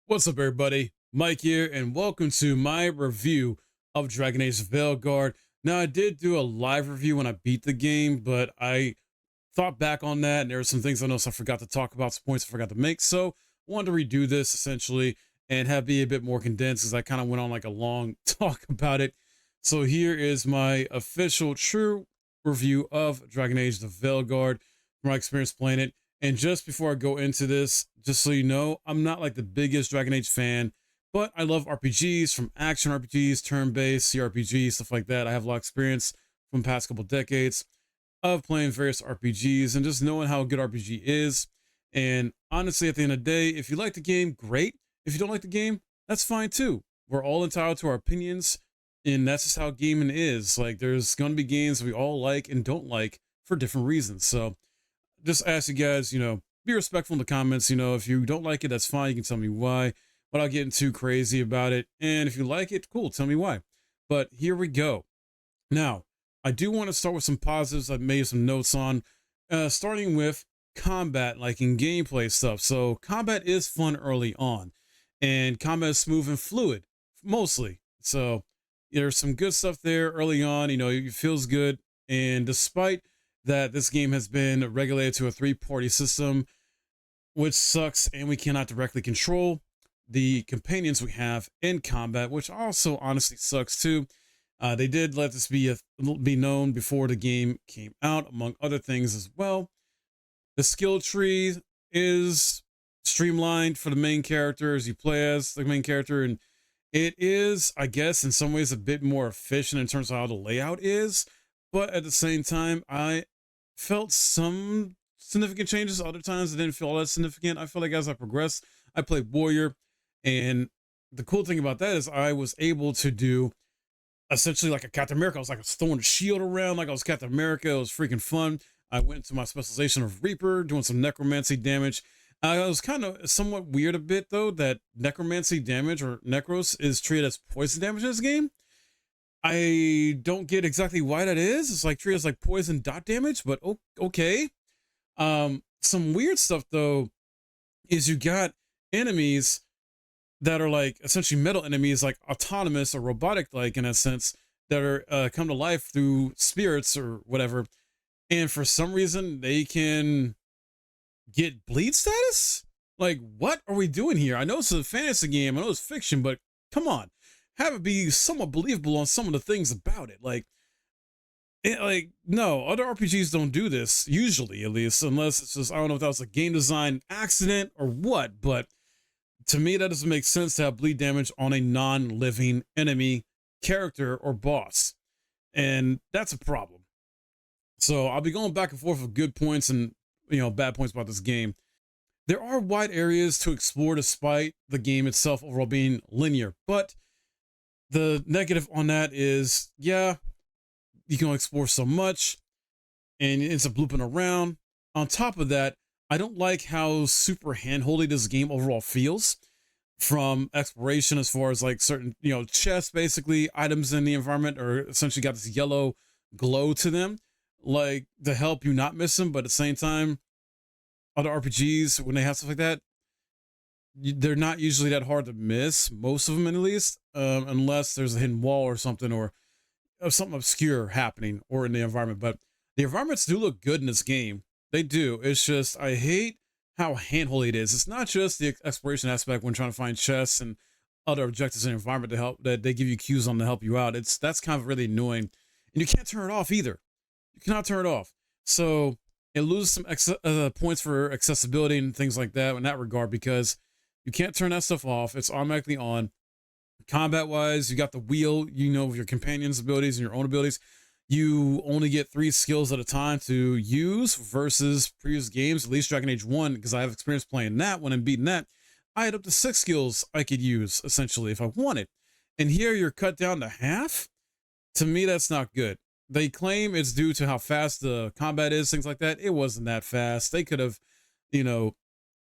What's up, everybody? Mike here, and welcome to my review of Dragon Age Veilguard. Now, I did do a live review when I beat the game, but I thought back on that, and there were some things I noticed I forgot to talk about, some points I forgot to make. So, I wanted to redo this essentially and have be a bit more condensed because I kind of went on like a long talk about it. So, here is my official true review of Dragon Age the Veilguard from my experience playing it. And just before I go into this, just so you know, I'm not like the biggest Dragon Age fan, but I love RPGs, from action RPGs, turn-based, CRPGs, stuff like that. I have a lot of experience from the past couple decades of playing various RPGs and just knowing how a good RPG is. And honestly, at the end of the day, if you like the game, great. If you don't like the game, that's fine too. We're all entitled to our opinions, and that's just how gaming is. Like, there's going to be games we all like and don't like for different reasons. So, just ask you guys, be respectful in the comments. If you don't like it, that's fine. You can tell me why, but I'll get too crazy about it. And if you like it, cool, tell me why. But here we go. Now, I do want to start with some positives I've made some notes on, starting with combat, like in gameplay stuff. So combat is fun early on, and combat is smooth and fluid, mostly. So there's some good stuff there early on. It feels good. And despite that this game has been regulated to a three-party system, which sucks, and we cannot directly control the companions we have in combat, which also honestly sucks too. They did let this be known before the game came out, among other things as well. The skill tree is streamlined for the main characters you play as the main character, and it is, I guess, in some ways a bit more efficient in terms of how the layout is. But at the same time, I felt some significant changes. Other times it didn't feel all that significant. I feel like as I progressed, I played warrior, and the cool thing about that is I was able to do essentially like a Captain America. I was like throwing a shield around like I was Captain America. It was freaking fun. I went to my specialization of Reaper, doing some necromancy damage. It was kind of somewhat weird a bit though that necromancy damage, or necros, is treated as poison damage in this game. I don't get exactly why that is. It's like treated as like poison dot damage, but okay. Some weird stuff though is you got enemies that are like essentially metal enemies, like autonomous or robotic, like in a sense, that are come to life through spirits or whatever. And for some reason, they can get bleed status. Like, what are we doing here? I know it's a fantasy game, I know it's fiction, but come on, have it be somewhat believable on some of the things about it. Like, no, other RPGs don't do this, usually, at least, unless it's just, I don't know if that was a game design accident or what, but to me, that doesn't make sense to have bleed damage on a non-living enemy character or boss. And that's a problem. So I'll be going back and forth with good points and, bad points about this game. There are wide areas to explore despite the game itself overall being linear, but the negative on that is, yeah, you can only explore so much, and it ends up looping around. On top of that, I don't like how super handholdy this game overall feels from exploration, as far as like certain, chests, basically items in the environment are essentially got this yellow glow to them, like to help you not miss them. But at the same time, other RPGs, when they have stuff like that, they're not usually that hard to miss, most of them at least, unless there's a hidden wall or something, or something obscure happening or in the environment. But the environments do look good in this game. They do. It's just, I hate how handholdy it is. It's not just the exploration aspect when trying to find chests and other objectives in the environment to help, that they give you cues on to help you out. That's kind of really annoying. And you can't turn it off either. You cannot turn it off. So it loses some points for accessibility and things like that in that regard, because you can't turn that stuff off. It's automatically on. Combat wise, you got the wheel, with your companion's abilities and your own abilities. You only get 3 skills at a time to use versus previous games, at least Dragon Age 1, because I have experience playing that one and beating that. I had up to 6 skills I could use, essentially, if I wanted. And here you're cut down to half. To me, that's not good. They claim it's due to how fast the combat is, things like that. It wasn't that fast. They could have,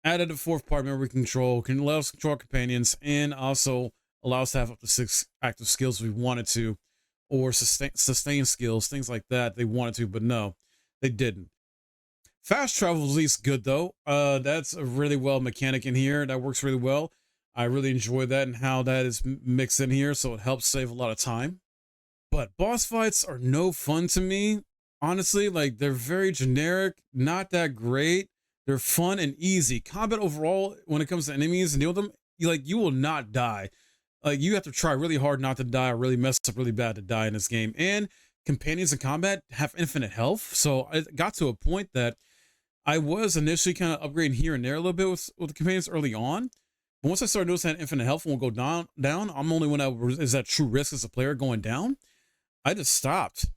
added a 4th part memory control, can let us control our companions, and also allow us to have up to 6 active skills if we wanted to, or sustain skills, things like that. They wanted to, but no, they didn't. Fast travel is at least good though. That's a really well mechanic in here that works really well. I really enjoy that and how that is mixed in here, so it helps save a lot of time. But boss fights are no fun to me. Honestly, like they're very generic, not that great. They're fun and easy. Combat overall, when it comes to enemies and deal with them, you will not die. Like you have to try really hard not to die or really mess up really bad to die in this game. And companions in combat have infinite health. So I got to a point that I was initially kind of upgrading here and there a little bit with the companions early on. But once I started noticing that infinite health won't go down, I'm only when I was is at true risk as a player going down. I just stopped.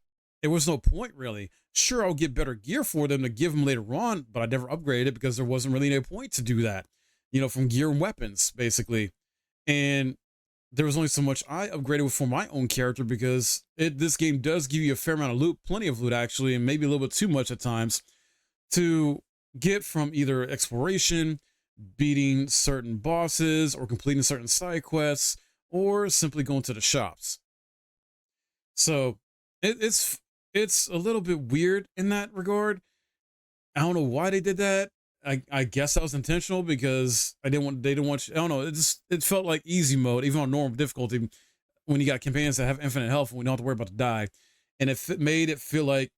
There was no point really. Sure, I'll get better gear for them to give them later on, but I never upgraded it because there wasn't really no point to do that. From gear and weapons, basically. And there was only so much I upgraded for my own character because this game does give you a fair amount of loot, plenty of loot actually, and maybe a little bit too much at times to get from either exploration, beating certain bosses, or completing certain side quests, or simply going to the shops. So it's a little bit weird in that regard. I don't know why they did that. I guess that was intentional because they didn't want you, I don't know, it felt like easy mode, even on normal difficulty, when you got companions that have infinite health and we don't have to worry about to die. And it made it feel like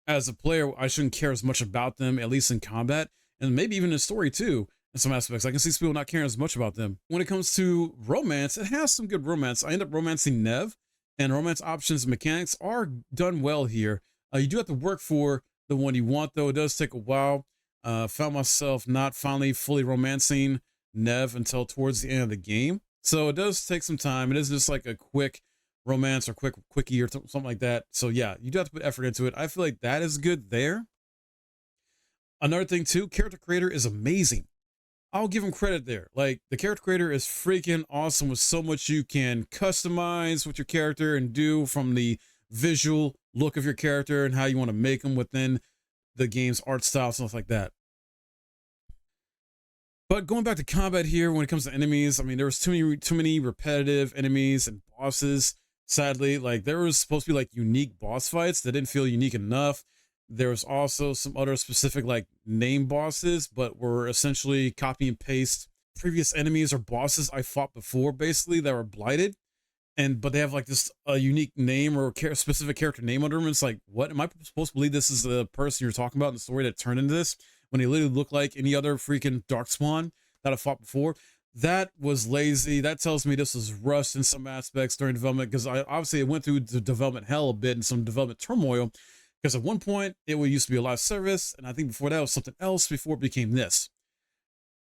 as a player, I shouldn't care as much about them, at least in combat, and maybe even in story too, in some aspects. I can see people not caring as much about them. When it comes to romance, it has some good romance. I end up romancing Nev, and romance options and mechanics are done well here. You do have to work for the one you want, though. It does take a while. Found myself not finally fully romancing Nev until towards the end of the game. So it does take some time. It isn't just like a quick romance or quickie or something like that. So yeah, you do have to put effort into it. I feel like that is good there. Another thing too, character creator is amazing. I'll give him credit there. Like the character creator is freaking awesome with so much you can customize with your character and do from the visual look of your character and how you want to make them within the game's art style, stuff like that. But going back to combat here, when it comes to enemies, I mean, there was too many repetitive enemies and bosses. Sadly, like there was supposed to be like unique boss fights that didn't feel unique enough. There was also some other specific like name bosses, but were essentially copy and paste previous enemies or bosses I fought before, basically, that were blighted. But they have like this unique name or specific character name under them. It's like, what am I supposed to believe this is the person you're talking about in the story that turned into this when they literally look like any other freaking darkspawn that I fought before? That was lazy. That tells me this was rushed in some aspects during development, because I obviously it went through the development hell a bit and some development turmoil, because at one point it used to be a live service, and I think before that was something else before it became this.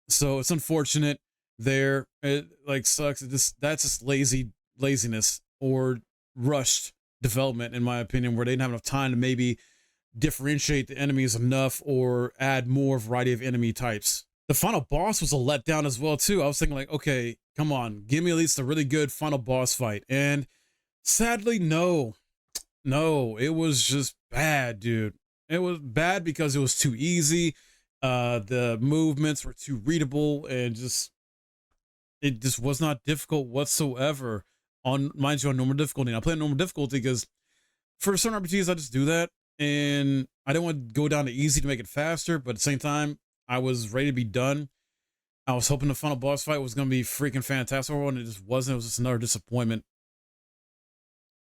So it's unfortunate there. It like sucks. That's just laziness or rushed development, in my opinion, where they didn't have enough time to maybe differentiate the enemies enough or add more variety of enemy types. The final boss was a letdown as well too. I was thinking like, okay, come on, give me at least a really good final boss fight. And sadly, no, it was just bad, dude. It was bad because it was too easy. The movements were too readable, and it just was not difficult whatsoever. On, mind you, on normal difficulty. And I play on normal difficulty because for certain RPGs I just do that, and I didn't want to go down to easy to make it faster, but at the same time I was ready to be done. I was hoping the final boss fight was going to be freaking fantastic, and it just wasn't. It was just another disappointment.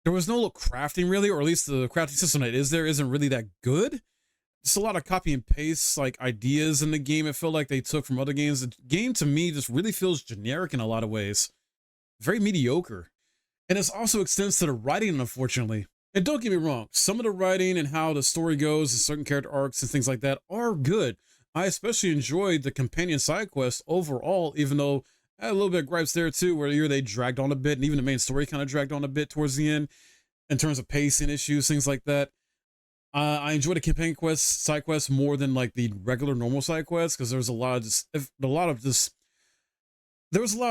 There was no little crafting really, or at least the crafting system that is there isn't really that good. Just a lot of copy and paste like ideas in the game. It felt like they took from other games. The game to me just really feels generic in a lot of ways. Very mediocre. And this also extends to the writing, unfortunately. And don't get me wrong, some of the writing and how the story goes and certain character arcs and things like that are good. I especially enjoyed the companion side quests overall, even though I had a little bit of gripes there too, where they dragged on a bit, and even the main story kind of dragged on a bit towards the end in terms of pacing issues, things like that. I enjoyed the companion quests, side quests more than like the regular normal side quests, because there was a lot of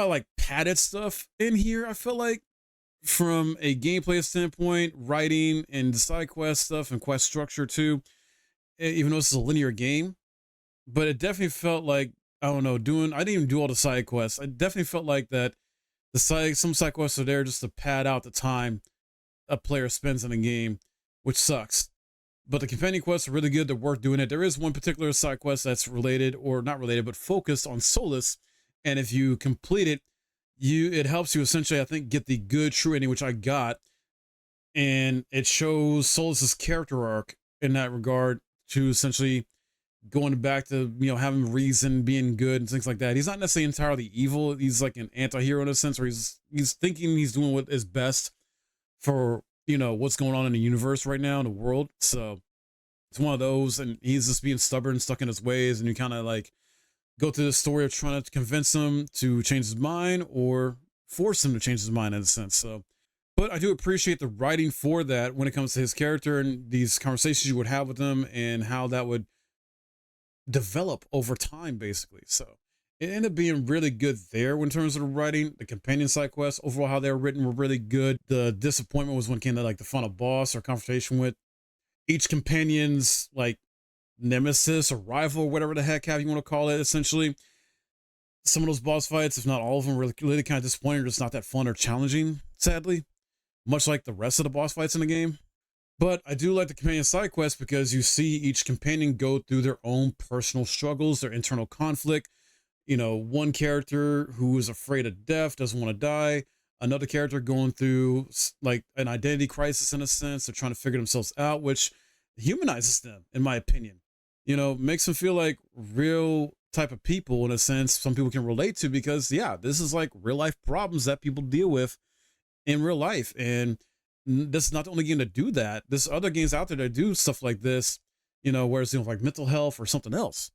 like padded stuff in here. I feel like from a gameplay standpoint, writing and the side quest stuff and quest structure too, even though this is a linear game, but it definitely felt like, I don't know, I didn't even do all the side quests. I definitely felt like that some side quests are there just to pad out the time a player spends in a game, which sucks. But the companion quests are really good. They're worth doing it. There is one particular side quest that's related, or not related, but focused on Solus And if you complete it, it helps you essentially, I think, get the good true ending, which I got, and it shows Solus's character arc in that regard to essentially going back to having reason, being good, and things like that. He's not necessarily entirely evil. He's like an anti-hero in a sense, where he's thinking he's doing what is best for what's going on in the universe right now in the world. So it's one of those, and he's just being stubborn, stuck in his ways, and you kind of like go through the story of trying to convince him to change his mind or force him to change his mind in a sense. So, but I do appreciate the writing for that when it comes to his character and these conversations you would have with him and how that would develop over time, basically. So it ended up being really good there in terms of the writing. The companion side quests, overall, how they were written were really good. The disappointment was when it came to like the final boss or confrontation with each companion's like nemesis or rival or whatever the heck have you want to call it. Essentially, some of those boss fights, if not all of them, were really kind of disappointing, or just not that fun or challenging, sadly, much like the rest of the boss fights in the game. But I do like the companion side quests because you see each companion go through their own personal struggles, their internal conflict. One character who is afraid of death, doesn't want to die. Another character going through like an identity crisis in a sense. They're trying to figure themselves out, which humanizes them, in my opinion. Makes them feel like real type of people in a sense some people can relate to, because yeah, this is like real life problems that people deal with in real life. And this is not the only game to do that. There's other games out there that do stuff like this, whereas like mental health or something else.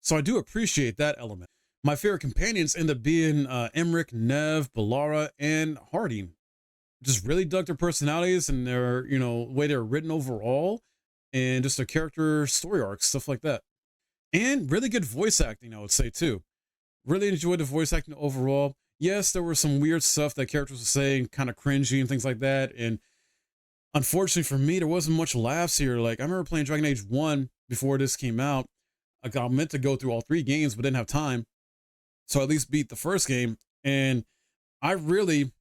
So I do appreciate that element. My favorite companions end up being Emmerich, Nev, Ballara, and Harding. Just really dug their personalities and their, way they're written overall, and just their character story arcs, stuff like that. And really good voice acting, I would say too. Really enjoyed the voice acting overall. Yes, there were some weird stuff that characters were saying, kind of cringy and things like that. And unfortunately for me, there wasn't much laughs here. Like I remember playing Dragon Age 1 before this came out. I meant to go through all 3 games, but didn't have time. So I at least beat the first game. And I really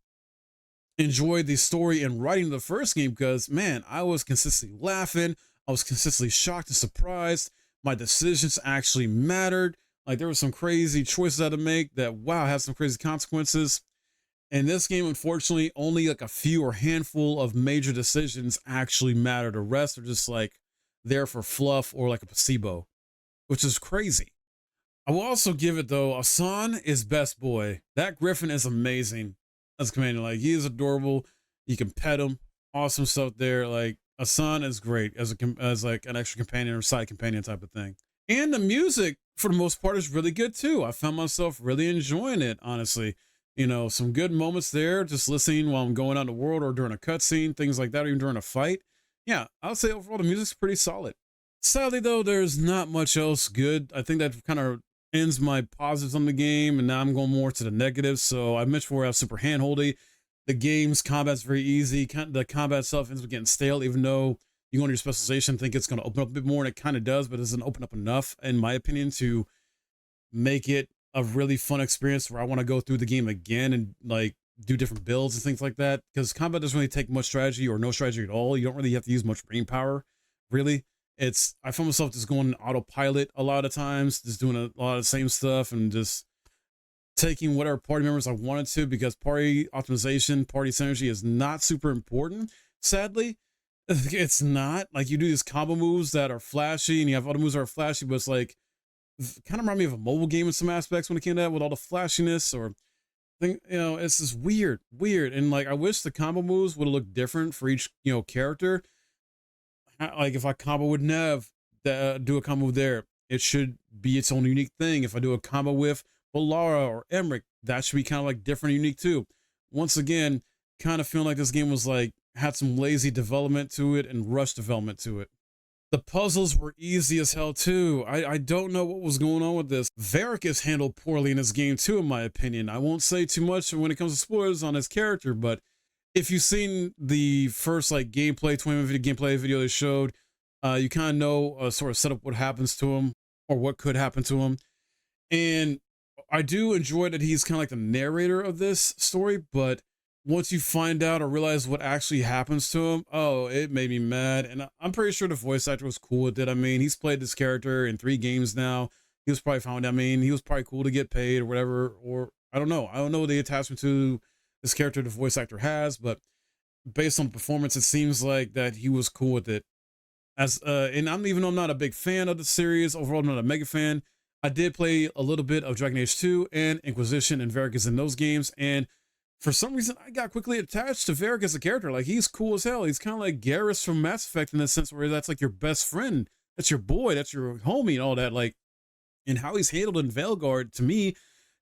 enjoyed the story and writing of the first game because, man, I was consistently laughing. I was consistently shocked and surprised. My decisions actually mattered. Like there were some crazy choices I had to make that, wow, had some crazy consequences. In this game, unfortunately, only like a few or handful of major decisions actually matter. The rest are just like there for fluff or like a placebo, which is crazy. I will also give it though, Asan is best boy. That Griffin is amazing as a companion. Like he is adorable. You can pet him. Awesome stuff there. Like Asan is great as like an extra companion or side companion type of thing. And the music for the most part is really good too. I found myself really enjoying it, honestly. Some good moments there, just listening while I'm going out in the world or during a cutscene, things like that, or even during a fight. Yeah, I would say overall the music's pretty solid. Sadly though, there's not much else good. I think that kind of ends my positives on the game, and now I'm going more to the negatives. So I mentioned before I have super handholdy. The game's combat's very easy. The combat itself ends up getting stale, even though you go into your specialization, think it's going to open up a bit more, and it kind of does, but it doesn't open up enough, in my opinion, to make it a really fun experience where I want to go through the game again and like do different builds and things like that. Because combat doesn't really take much strategy or no strategy at all. You don't really have to use much brain power, really. I find myself just going autopilot a lot of times, just doing a lot of the same stuff and just taking whatever party members I wanted to, because party optimization, party synergy is not super important, sadly. It's not like you do these combo moves that are flashy and you have other moves that are flashy, but it's like kind of remind me of a mobile game in some aspects when it came to that, with all the flashiness or thing. It's just weird. And like I wish the combo moves would have looked different for each character. Like if I combo with Nev, do a combo there, it should be its own unique thing. If I do a combo with Ballara or Emmerich, that should be kind of like different and unique too. Once again, kind of feeling like this game was like had some lazy development to it and rushed development to it. The puzzles were easy as hell too. I don't know what was going on with this. Varric is handled poorly in this game too, in my opinion. I won't say too much when it comes to spoilers on his character, but if you've seen the first like gameplay, 20-minute gameplay video they showed, you kind of know sort of set up what happens to him or what could happen to him. And I do enjoy that he's kind of like the narrator of this story, but once you find out or realize what actually happens to him, oh, it made me mad. And I'm pretty sure the voice actor was cool with it. I mean, he's played this character in 3 games now. he was probably fine with that. I mean, he was probably cool to get paid or whatever, or I don't know. I don't know the attachment to this character the voice actor has, but based on performance, it seems like that he was cool with it. As and I'm even though I'm not a big fan of the series overall, I'm not a mega fan. I did play a little bit of Dragon Age 2 and Inquisition and Varric in those games, and for some reason I got quickly attached to Varric as a character. Like, he's cool as hell. He's kind of like Garrus from Mass Effect in the sense where that's like your best friend, that's your boy, that's your homie, and all that. Like, and how he's handled in Veilguard to me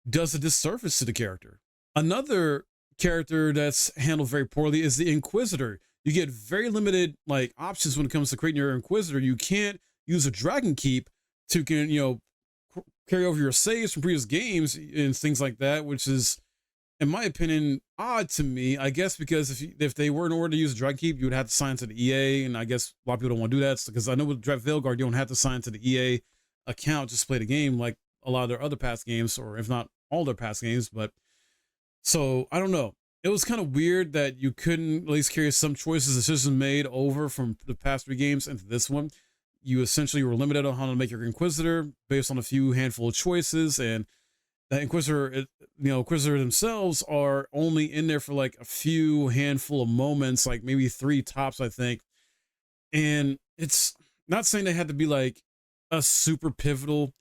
does a disservice to the character. Another character that's handled very poorly is the Inquisitor. You get very limited like options when it comes to creating your Inquisitor. You can't use a Dragon Keep to carry over your saves from previous games and things like that, which is, in my opinion, odd to me. I guess because if they were in order to use a Dragon Keep, you would have to sign to the EA, and I guess a lot of people don't want to do that because I know with Veilguard you don't have to sign to the EA account just to play the game like a lot of their other past games, or if not all their past games. But so I don't know. It was kind of weird that you couldn't at least carry some decisions made over from the past 3 games into this one. You essentially were limited on how to make your Inquisitor based on a few handful of choices, and the Inquisitor themselves are only in there for like a few handful of moments, like maybe 3 tops, I think. And it's not saying they had to be like a super pivotal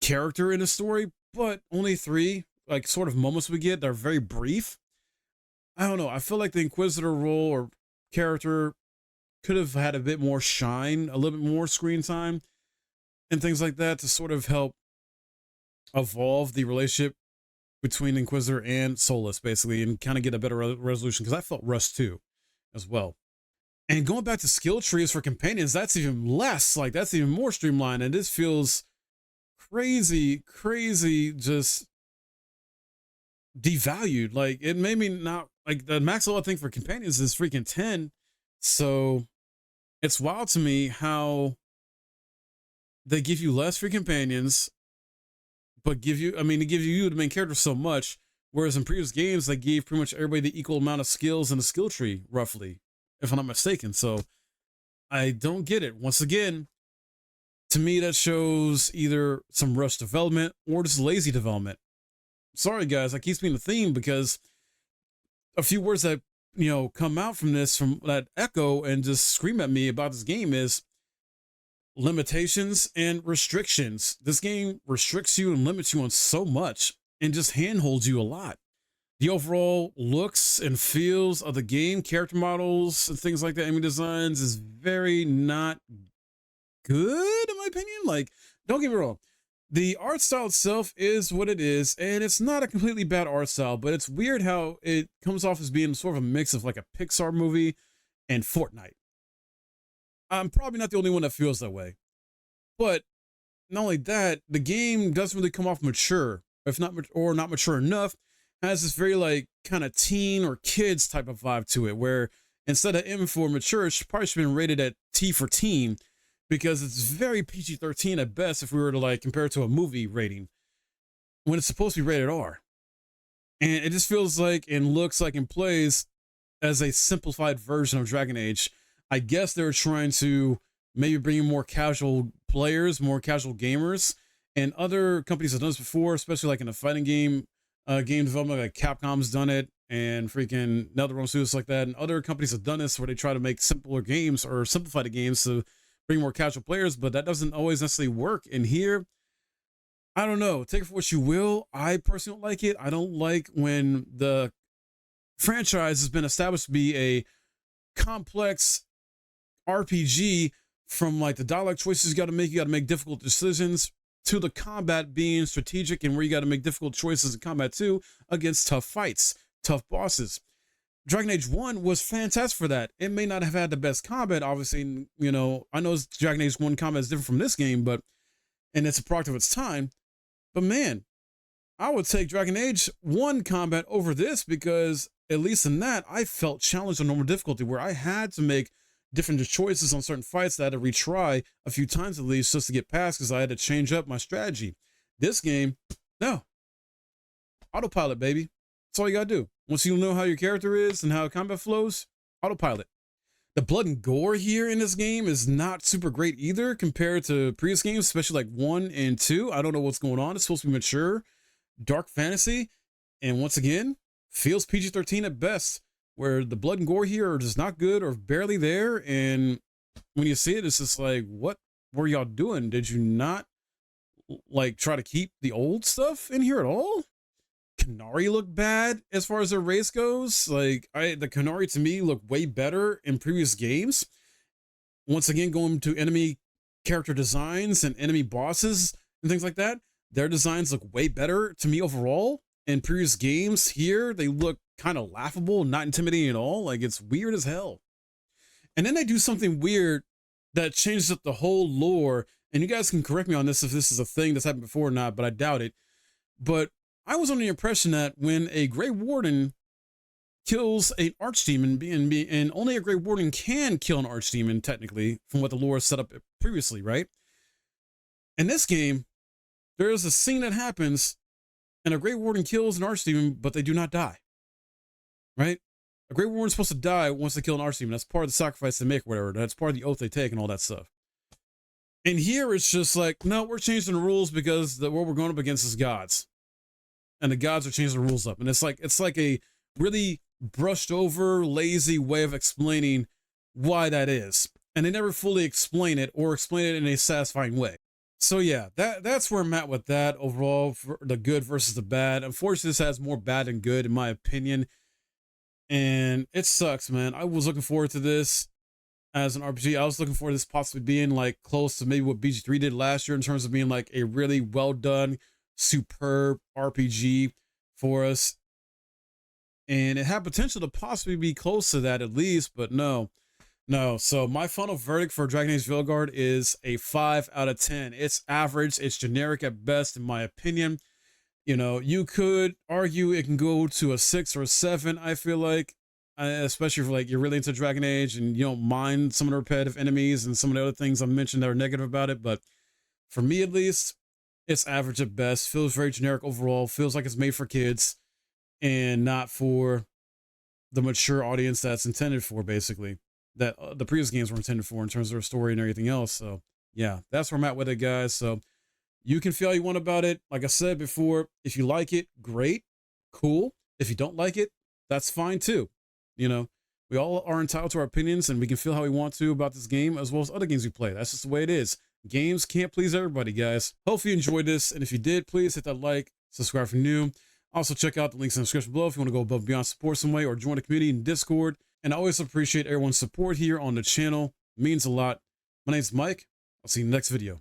character in a story, but only 3 like sort of moments we get that are very brief. I don't know. I feel like the Inquisitor role or character could have had a bit more shine, a little bit more screen time, and things like that to sort of help evolve the relationship between Inquisitor and Solus, basically, and kind of get a better resolution. Because I felt rushed too, as well. And going back to skill trees for companions, that's even less. Like, that's even more streamlined, and this feels crazy, just devalued. Like, it made me not like the max level I think for companions is freaking 10. So it's wild to me how they give you less for companions, but they give you the main character so much, whereas in previous games they gave pretty much everybody the equal amount of skills in the skill tree, roughly, if I'm not mistaken. So I don't get it. Once again, to me that shows either some rushed development or just lazy development. Sorry guys, I keep being the theme because a few words that come out from that echo and just scream at me about this game is limitations and restrictions. This game restricts you and limits you on so much and just handholds you a lot. The overall looks and feels of the game, character models and things like that, enemy designs, is very not good in my opinion. Like, don't get me wrong, the art style itself is what it is, and it's not a completely bad art style, but it's weird how it comes off as being sort of a mix of like a Pixar movie and Fortnite. I'm probably not the only one that feels that way. But not only that, the game doesn't really come off mature, if not not mature enough. It has this very like kind of teen or kids type of vibe to it, where instead of M for mature, it probably should have been rated at T for teen, because it's very PG-13 at best if we were to like compare it to a movie rating when it's supposed to be rated R. And it just feels like and looks like and plays as a simplified version of Dragon Age. I guess they're trying to maybe bring in more casual players, more casual gamers, and other companies have done this before, especially like in the fighting game development, like Capcom's done it, and freaking NetherRealm Studios like that, and other companies have done this where they try to make simpler games or simplify the games to bring more casual players, but that doesn't always necessarily work. And here, I don't know, take it for what you will. I personally don't like it. I don't like when the franchise has been established to be a complex RPG, from like the dialogue choices you got to make difficult decisions, to the combat being strategic and where you got to make difficult choices in combat too against tough fights, tough bosses. Dragon Age 1 was fantastic for that. It may not have had the best combat, obviously, I know Dragon Age 1 combat is different from this game, and it's a product of its time, but man, I would take Dragon Age 1 combat over this, because at least in that, I felt challenged on normal difficulty, where I had to make different choices on certain fights that I had to retry a few times at least just to get past, because I had to change up my strategy. This game, no. Autopilot, baby. That's all you gotta do. Once you know how your character is and how combat flows, autopilot. The blood and gore here in this game is not super great either compared to previous games, especially like 1 and 2. I don't know what's going on. It's supposed to be mature, dark fantasy, and once again, feels PG-13 at best, where the blood and gore here are just not good or barely there. And when you see it, it's just like, what were y'all doing? Did you not like try to keep the old stuff in here at all? Canary look bad as far as their race goes. Like the Canary to me look way better in previous games. Once again, going to enemy character designs and enemy bosses and things like that, their designs look way better to me overall. In previous games here, they look kind of laughable, not intimidating at all. Like, it's weird as hell. And then they do something weird that changes up the whole lore. And you guys can correct me on this if this is a thing that's happened before or not, but I doubt it. But I was under the impression that when a Grey Warden kills an Archdemon, and only a Grey Warden can kill an Archdemon, technically, from what the lore set up previously, right? In this game, there's a scene that happens, and a Grey Warden kills an Archdemon, but they do not die, right? A Grey Warden's supposed to die once they kill an Archdemon. That's part of the sacrifice they make, or whatever. That's part of the oath they take and all that stuff. And here it's just like, no, we're changing the rules because what we're going up against is gods. And the gods are changing the rules up. And it's like a really brushed over, lazy way of explaining why that is. And they never fully explain it or explain it in a satisfying way. So yeah, that's where I'm at with that overall, for the good versus the bad. Unfortunately, this has more bad than good in my opinion. And it sucks, man. I was looking forward to this as an RPG. I was looking forward to this possibly being like close to maybe what BG3 did last year in terms of being like a really well done, superb RPG for us. And it had potential to possibly be close to that at least, but no. So my final verdict for Dragon Age Veilguard is a 5 out of 10. It's average, it's generic at best in my opinion. You know, you could argue it can go to a 6 or a 7, I feel like, especially if like you're really into Dragon Age and you don't mind some of the repetitive enemies and some of the other things I mentioned that are negative about it. But for me, at least, it's average at best. Feels very generic overall. Feels like it's made for kids and not for the mature audience that's intended for, basically, that the previous games were intended for in terms of their story and everything else. So yeah, that's where I'm at with it, guys. So you can feel how you want about it. Like I said before, if you like it, great, cool. If you don't like it, that's fine too. You know, we all are entitled to our opinions and we can feel how we want to about this game as well as other games we play. That's just the way it is. Games can't please everybody, guys. Hopefully you enjoyed this. And if you did, please hit that like, subscribe for new. Also check out the links in the description below if you want to go above and beyond support some way or join the community in Discord. And I always appreciate everyone's support here on the channel. It means a lot. My name's Mike. I'll see you in the next video.